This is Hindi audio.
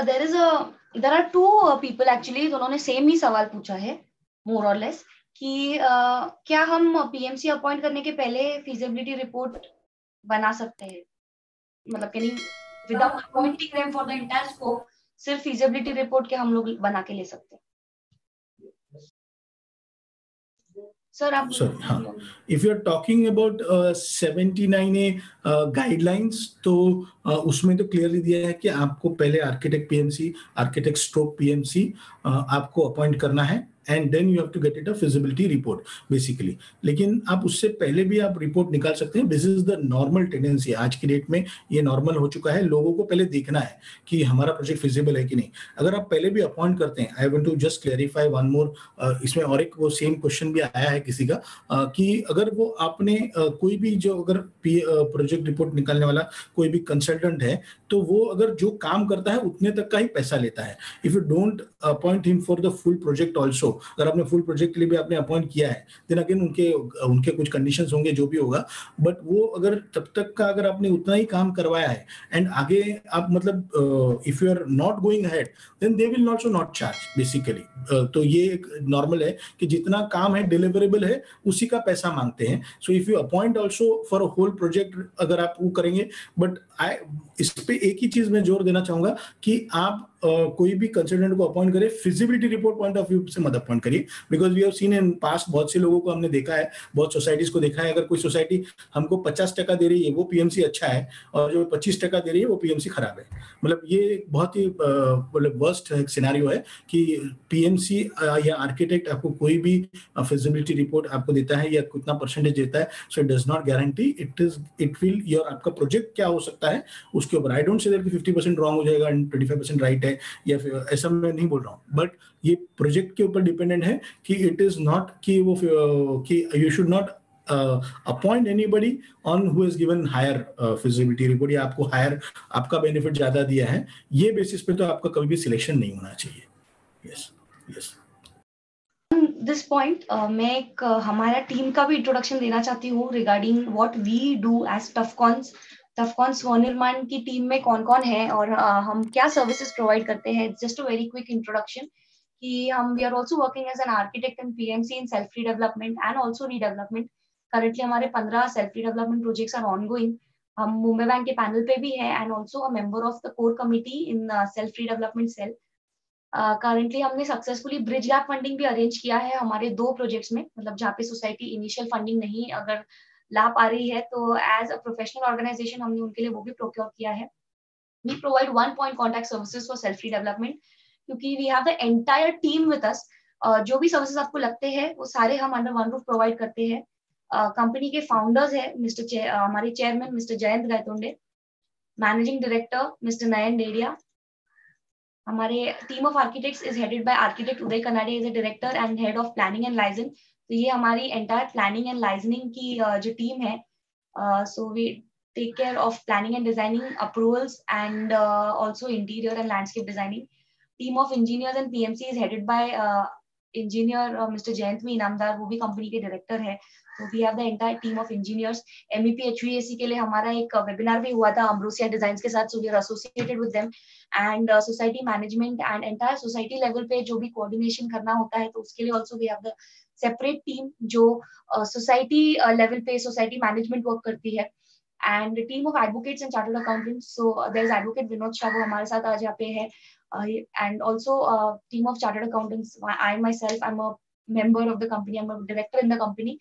There are two people actually, दोनों ने सेम ही सवाल पूछा है मोर और लेस कि क्या हम पीएमसी अपॉइंट करने के पहले फिजिबिलिटी रिपोर्ट बना सकते हैं, मतलब can you without appointing them for the entire scope सिर्फ फिजिबिलिटी रिपोर्ट के हम लोग बना के ले सकते हैं? सर आप हाँ, if you are talking about 79A guidelines, तो उसमें तो क्लियरली दिया है कि आपको पहले आर्किटेक्ट स्ट्रोक पीएमसी आपको अपॉइंट करना है and then you have to get it a feasibility report basically. लेकिन आप उससे पहले भी आप रिपोर्ट निकाल सकते हैं। This is the normal tendency, आज की डेट में ये नॉर्मल हो चुका है। लोगों को पहले देखना है कि हमारा प्रोजेक्ट फिजिबल है कि नहीं। अगर आप पहले भी अपॉइंट करते हैं, I want to just clarify one more, इसमें और एक वो सेम क्वेश्चन भी आया है किसी का कि अगर वो आपने कोई भी जो अगर प्रोजेक्ट रिपोर्ट निकालने वाला कोई भी कंसल्टेंट है, तो वो अगर जो काम करता है उतने तक का ही पैसा लेता है। If you don't appoint him for the full project also, अगर आपने फुल प्रोजेक्ट के लिए भी आपने अपॉइंट किया है, देन अगेन उनके कुछ कंडीशंस होंगे जो भी होगा, बट वो अगर तब तक का अगर आपने उतना ही काम करवाया है एंड आगे आप मतलब if you are not going ahead, then they will also not charge basically. तो ये एक नॉर्मल है कि जितना काम है डिलीवरेबल है उसी का पैसा मांगते हैं। So if you appoint also for a whole project, अगर आप वो करेंगे, बट इस पे एक ही चीज मैं जोर देना चाहूंगा कि आप कोई भी कंसल्टेंट को अपॉइंट करें, feasibility report point of view से मत अपॉइंट करिए, because we have seen in past बहुत से लोगों को हमने देखा है, बहुत सोसाइटीज को देखा है। अगर कोई सोसाइटी हमको 50% दे रही है वो पीएमसी अच्छा है, और जो 25% दे रही है वो पीएमसी खराब है। मतलब ये बहुत ही मतलब वर्स्ट सिनेरियो है कि पीएमसी या आर्किटेक्ट आपको कोई भी फिजिबिलिटी रिपोर्ट आपको देता है या कितना परसेंटेज देता है, so it does not guarantee it will your आपका प्रोजेक्ट क्या हो सकता है उसके ऊपर। आई डोंट से दैट कि 50% रॉन्ग हो जाएगा एंड 25% राइट है, या फिर ऐसा मैं नहीं बोल रहा हूँ, बट ये प्रोजेक्ट के ऊपर डिपेंडेंट है कि इट इज नॉट कि वो कि you should not appoint anybody on who has given higher feasibility report, या आपको हायर आपका बेनिफिट ज्यादा दिया है, ये बेसिस पे तो आपका कभी भी सिलेक्शन नहीं होना चाहिए। Yes yes. दिस पॉइंट मैं एक हमारा टीम का भी इंट्रोडक्शन देना चाहती हूँ regarding what we do as Tufcon Swanirman की टीम में कौन कौन है और हम क्या सर्विसेज प्रोवाइड करते हैं। Just a very quick introduction कि हम we are also working as an architect in PMC in self redevelopment and also redevelopment. Currently हमारे 15 self redevelopment projects are ongoing. हम मुंबई बैंक के पैनल पे भी है and also a member of the core committee in self redevelopment cell. Currently हमने सक्सेसफुली ब्रिज गैप फंडिंग भी अरेंज किया है हमारे 2 प्रोजेक्ट्स में, मतलब जहाँ पे सोसाइटी इनिशियल फंडिंग नहीं अगर ला पा रही है तो एज अ प्रोफेशनल ऑर्गेनाइजेशन हमने उनके लिए वो भी प्रोक्योर किया है। We provide 1 point contact services for self redevelopment, क्योंकि we have the entire team with us. जो भी सर्विसेज आपको लगते हैं वो सारे हम अंडर वन रूफ प्रोवाइड करते हैं। कंपनी के फाउंडर्स है हमारे chairman mister Jayant Gaitonde, managing director mister Nayan Dedia. हमारे team of architects is headed by architect Uday Kanade is a director and head of planning and liaison. तो ये हमारी एंटायर प्लानिंग एंड लाइजनिंग की जो टीम है, so we take care of planning and designing approvals and also interior and landscape designing. Team of engineers and PMC is headed by engineer mister Jayant मी इनामदार, वो भी कंपनी के डायरेक्टर है। तो we have the entire team of engineers. MEP HVAC के लिए हमारा एक वेबिनार भी हुआ था अम्ब्रोसिया डिजाइन्स के साथ, so we are associated with them. And society management and entire society level पे जो भी कोऑर्डिनेशन करना होता है तो उसके लिए also we have the separate team जो सोसाइटी लेवल पे सोसाइटी मैनेजमेंट वर्क करती है। And team of advocates and chartered accountants, so there is advocate Vinod Shah, वो हमारे साथ आज यहाँ पे है। And also team of chartered accountants, I myself I am a member of the company, I'm a director in the company.